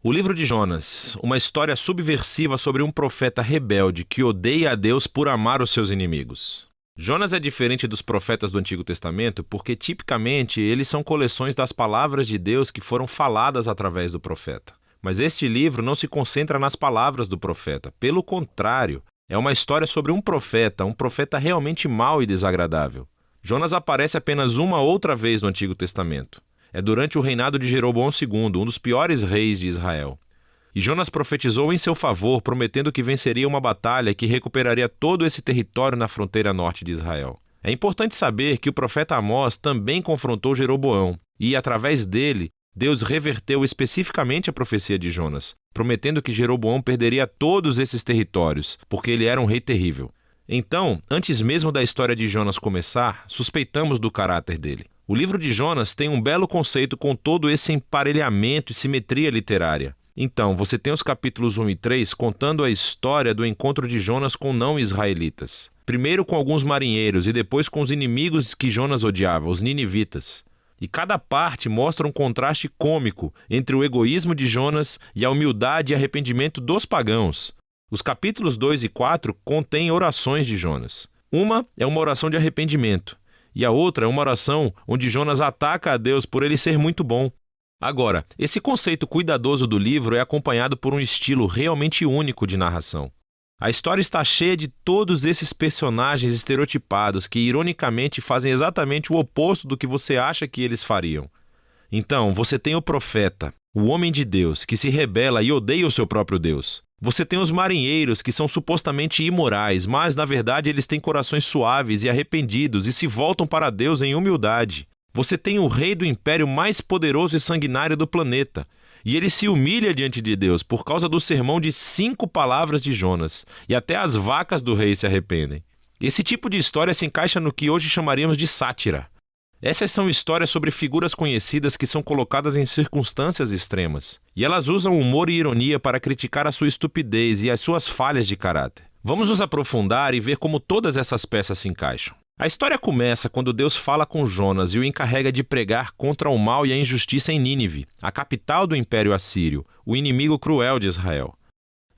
O livro de Jonas, uma história subversiva sobre um profeta rebelde que odeia a Deus por amar os seus inimigos. Jonas é diferente dos profetas do Antigo Testamento porque, tipicamente, eles são coleções das palavras de Deus que foram faladas através do profeta. Mas este livro não se concentra nas palavras do profeta. Pelo contrário, é uma história sobre um profeta realmente mau e desagradável. Jonas aparece apenas uma outra vez no Antigo Testamento. É durante o reinado de Jeroboão II, um dos piores reis de Israel. E Jonas profetizou em seu favor, prometendo que venceria uma batalha que recuperaria todo esse território na fronteira norte de Israel. É importante saber que o profeta Amós também confrontou Jeroboão, e através dele, Deus reverteu especificamente a profecia de Jonas, prometendo que Jeroboão perderia todos esses territórios, porque ele era um rei terrível. Então, antes mesmo da história de Jonas começar, suspeitamos do caráter dele. O livro de Jonas tem um belo conceito com todo esse emparelhamento e simetria literária. Então, você tem os capítulos 1 e 3 contando a história do encontro de Jonas com não-israelitas. Primeiro com alguns marinheiros e depois com os inimigos que Jonas odiava, os ninivitas. E cada parte mostra um contraste cômico entre o egoísmo de Jonas e a humildade e arrependimento dos pagãos. Os capítulos 2 e 4 contêm orações de Jonas. Uma é uma oração de arrependimento. E a outra é uma oração onde Jonas ataca a Deus por ele ser muito bom. Agora, esse conceito cuidadoso do livro é acompanhado por um estilo realmente único de narração. A história está cheia de todos esses personagens estereotipados que, ironicamente, fazem exatamente o oposto do que você acha que eles fariam. Então, você tem o profeta, o homem de Deus, que se rebela e odeia o seu próprio Deus. Você tem os marinheiros, que são supostamente imorais, mas, na verdade, eles têm corações suaves e arrependidos e se voltam para Deus em humildade. Você tem o rei do império mais poderoso e sanguinário do planeta, e ele se humilha diante de Deus por causa do sermão de 5 palavras de Jonas, e até as vacas do rei se arrependem. Esse tipo de história se encaixa no que hoje chamaríamos de sátira. Essas são histórias sobre figuras conhecidas que são colocadas em circunstâncias extremas, e elas usam humor e ironia para criticar a sua estupidez e as suas falhas de caráter. Vamos nos aprofundar e ver como todas essas peças se encaixam. A história começa quando Deus fala com Jonas e o encarrega de pregar contra o mal e a injustiça em Nínive, a capital do Império Assírio, o inimigo cruel de Israel.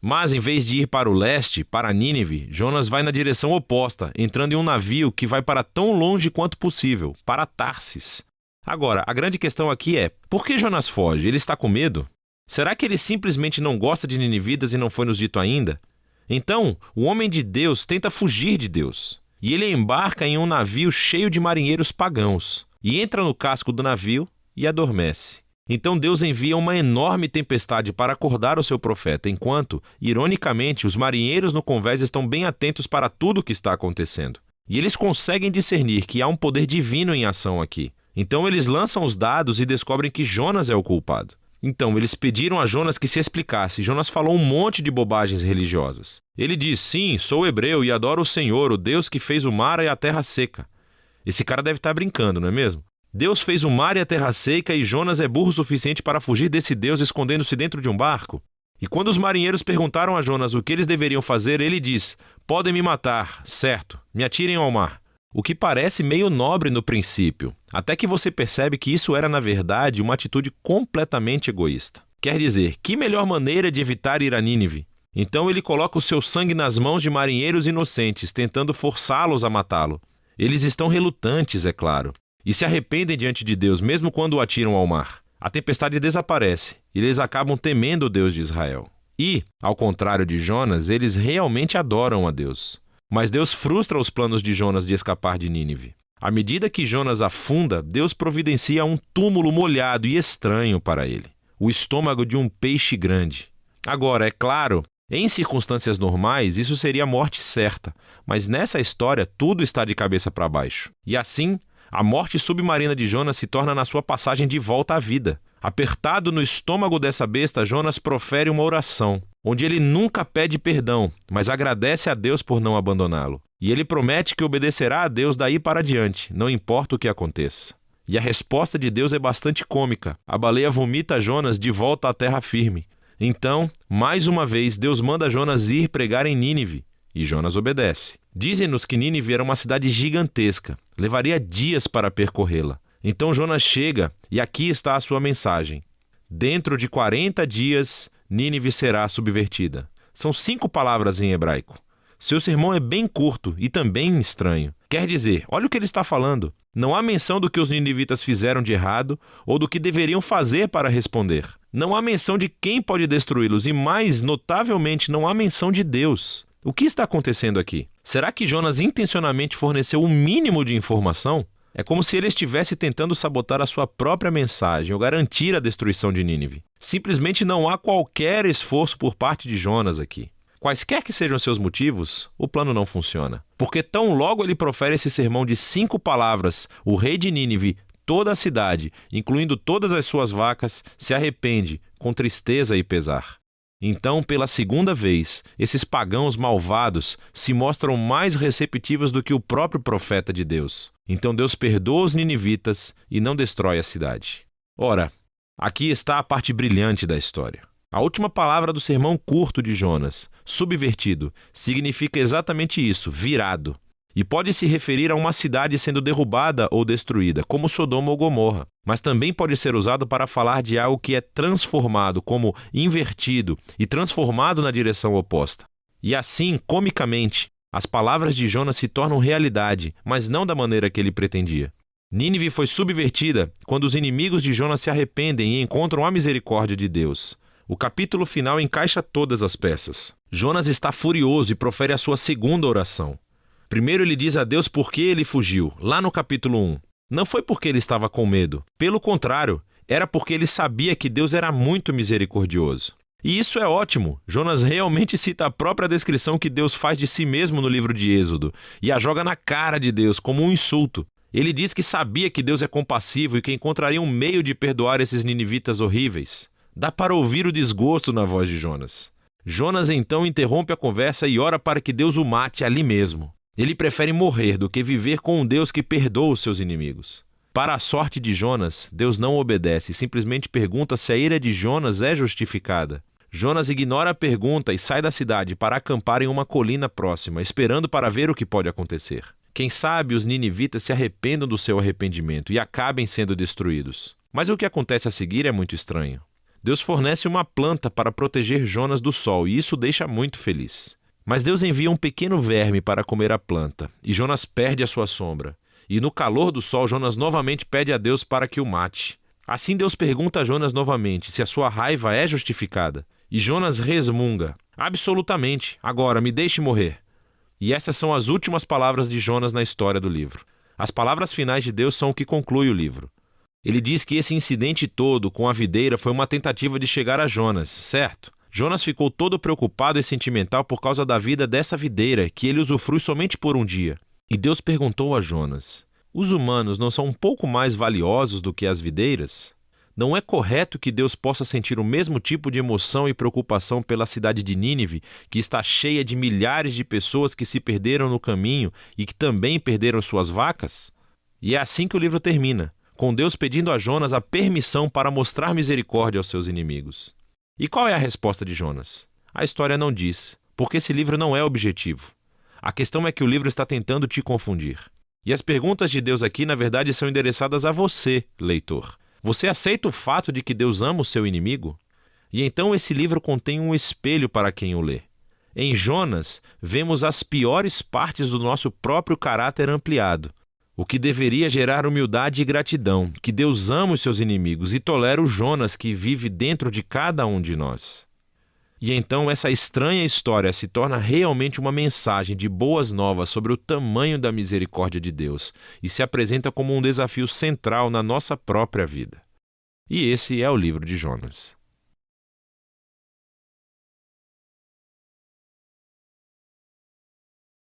Mas, em vez de ir para o leste, para Nínive, Jonas vai na direção oposta, entrando em um navio que vai para tão longe quanto possível, para Tarsis. Agora, a grande questão aqui é, por que Jonas foge? Ele está com medo? Será que ele simplesmente não gosta de ninivitas e não foi nos dito ainda? Então, o homem de Deus tenta fugir de Deus. E ele embarca em um navio cheio de marinheiros pagãos, e entra no casco do navio e adormece. Então Deus envia uma enorme tempestade para acordar o seu profeta, enquanto, ironicamente, os marinheiros no convés estão bem atentos para tudo o que está acontecendo. E eles conseguem discernir que há um poder divino em ação aqui. Então eles lançam os dados e descobrem que Jonas é o culpado. Então eles pediram a Jonas que se explicasse. Jonas falou um monte de bobagens religiosas. Ele diz, sim, sou hebreu e adoro o Senhor, o Deus que fez o mar e a terra seca. Esse cara deve estar brincando, não é mesmo? Deus fez o mar e a terra seca e Jonas é burro o suficiente para fugir desse Deus escondendo-se dentro de um barco? E quando os marinheiros perguntaram a Jonas o que eles deveriam fazer, ele diz, podem me matar, certo, me atirem ao mar. O que parece meio nobre no princípio, até que você percebe que isso era, na verdade, uma atitude completamente egoísta. Quer dizer, que melhor maneira de evitar ir a Nínive? Então ele coloca o seu sangue nas mãos de marinheiros inocentes, tentando forçá-los a matá-lo. Eles estão relutantes, é claro, e se arrependem diante de Deus, mesmo quando o atiram ao mar. A tempestade desaparece, e eles acabam temendo o Deus de Israel. E, ao contrário de Jonas, eles realmente adoram a Deus. Mas Deus frustra os planos de Jonas de escapar de Nínive. À medida que Jonas afunda, Deus providencia um túmulo molhado e estranho para ele. O estômago de um peixe grande. Agora, é claro, em circunstâncias normais, isso seria a morte certa. Mas nessa história, tudo está de cabeça para baixo. E assim, a morte submarina de Jonas se torna na sua passagem de volta à vida. Apertado no estômago dessa besta, Jonas profere uma oração, onde ele nunca pede perdão, mas agradece a Deus por não abandoná-lo. E ele promete que obedecerá a Deus daí para diante, não importa o que aconteça. E a resposta de Deus é bastante cômica. A baleia vomita Jonas de volta à terra firme. Então, mais uma vez, Deus manda Jonas ir pregar em Nínive, e Jonas obedece. Dizem-nos que Nínive era uma cidade gigantesca, levaria dias para percorrê-la. Então Jonas chega, e aqui está a sua mensagem. Dentro de 40 dias, Nínive será subvertida. São 5 palavras em hebraico. Seu sermão é bem curto e também estranho. Quer dizer, olha o que ele está falando. Não há menção do que os ninivitas fizeram de errado ou do que deveriam fazer para responder. Não há menção de quem pode destruí-los e, mais notavelmente, não há menção de Deus. O que está acontecendo aqui? Será que Jonas intencionalmente forneceu o mínimo de informação? É como se ele estivesse tentando sabotar a sua própria mensagem ou garantir a destruição de Nínive. Simplesmente não há qualquer esforço por parte de Jonas aqui. Quaisquer que sejam seus motivos, o plano não funciona. Porque tão logo ele profere esse sermão de 5 palavras, o rei de Nínive, toda a cidade, incluindo todas as suas vacas, se arrepende, com tristeza e pesar. Então, pela segunda vez, esses pagãos malvados se mostram mais receptivos do que o próprio profeta de Deus. Então Deus perdoa os ninivitas e não destrói a cidade. Ora, aqui está a parte brilhante da história. A última palavra do sermão curto de Jonas, subvertido, significa exatamente isso, virado. E pode se referir a uma cidade sendo derrubada ou destruída, como Sodoma ou Gomorra. Mas também pode ser usado para falar de algo que é transformado, como invertido e transformado na direção oposta. E assim, comicamente, as palavras de Jonas se tornam realidade, mas não da maneira que ele pretendia. Nínive foi subvertida quando os inimigos de Jonas se arrependem e encontram a misericórdia de Deus. O capítulo final encaixa todas as peças. Jonas está furioso e profere a sua segunda oração. Primeiro ele diz a Deus por que ele fugiu, lá no capítulo 1. Não foi porque ele estava com medo. Pelo contrário, era porque ele sabia que Deus era muito misericordioso. E isso é ótimo. Jonas realmente cita a própria descrição que Deus faz de si mesmo no livro de Êxodo e a joga na cara de Deus como um insulto. Ele diz que sabia que Deus é compassivo e que encontraria um meio de perdoar esses ninivitas horríveis. Dá para ouvir o desgosto na voz de Jonas. Jonas então interrompe a conversa e ora para que Deus o mate ali mesmo. Ele prefere morrer do que viver com um Deus que perdoa os seus inimigos. Para a sorte de Jonas, Deus não obedece e simplesmente pergunta se a ira de Jonas é justificada. Jonas ignora a pergunta e sai da cidade para acampar em uma colina próxima, esperando para ver o que pode acontecer. Quem sabe os ninivitas se arrependam do seu arrependimento e acabem sendo destruídos. Mas o que acontece a seguir é muito estranho. Deus fornece uma planta para proteger Jonas do sol e isso o deixa muito feliz. Mas Deus envia um pequeno verme para comer a planta, e Jonas perde a sua sombra. E no calor do sol, Jonas novamente pede a Deus para que o mate. Assim Deus pergunta a Jonas novamente se a sua raiva é justificada. E Jonas resmunga: absolutamente, agora me deixe morrer. E essas são as últimas palavras de Jonas na história do livro. As palavras finais de Deus são o que conclui o livro. Ele diz que esse incidente todo com a videira foi uma tentativa de chegar a Jonas, certo? Jonas ficou todo preocupado e sentimental por causa da vida dessa videira, que ele usufrui somente por um dia. E Deus perguntou a Jonas: os humanos não são um pouco mais valiosos do que as videiras? Não é correto que Deus possa sentir o mesmo tipo de emoção e preocupação pela cidade de Nínive, que está cheia de milhares de pessoas que se perderam no caminho e que também perderam suas vacas? E é assim que o livro termina, com Deus pedindo a Jonas a permissão para mostrar misericórdia aos seus inimigos. E qual é a resposta de Jonas? A história não diz, porque esse livro não é objetivo. A questão é que o livro está tentando te confundir. E as perguntas de Deus aqui, na verdade, são endereçadas a você, leitor. Você aceita o fato de que Deus ama o seu inimigo? E então esse livro contém um espelho para quem o lê. Em Jonas, vemos as piores partes do nosso próprio caráter ampliado, o que deveria gerar humildade e gratidão, que Deus ama os seus inimigos e tolera o Jonas que vive dentro de cada um de nós. E então essa estranha história se torna realmente uma mensagem de boas novas sobre o tamanho da misericórdia de Deus e se apresenta como um desafio central na nossa própria vida. E esse é o livro de Jonas.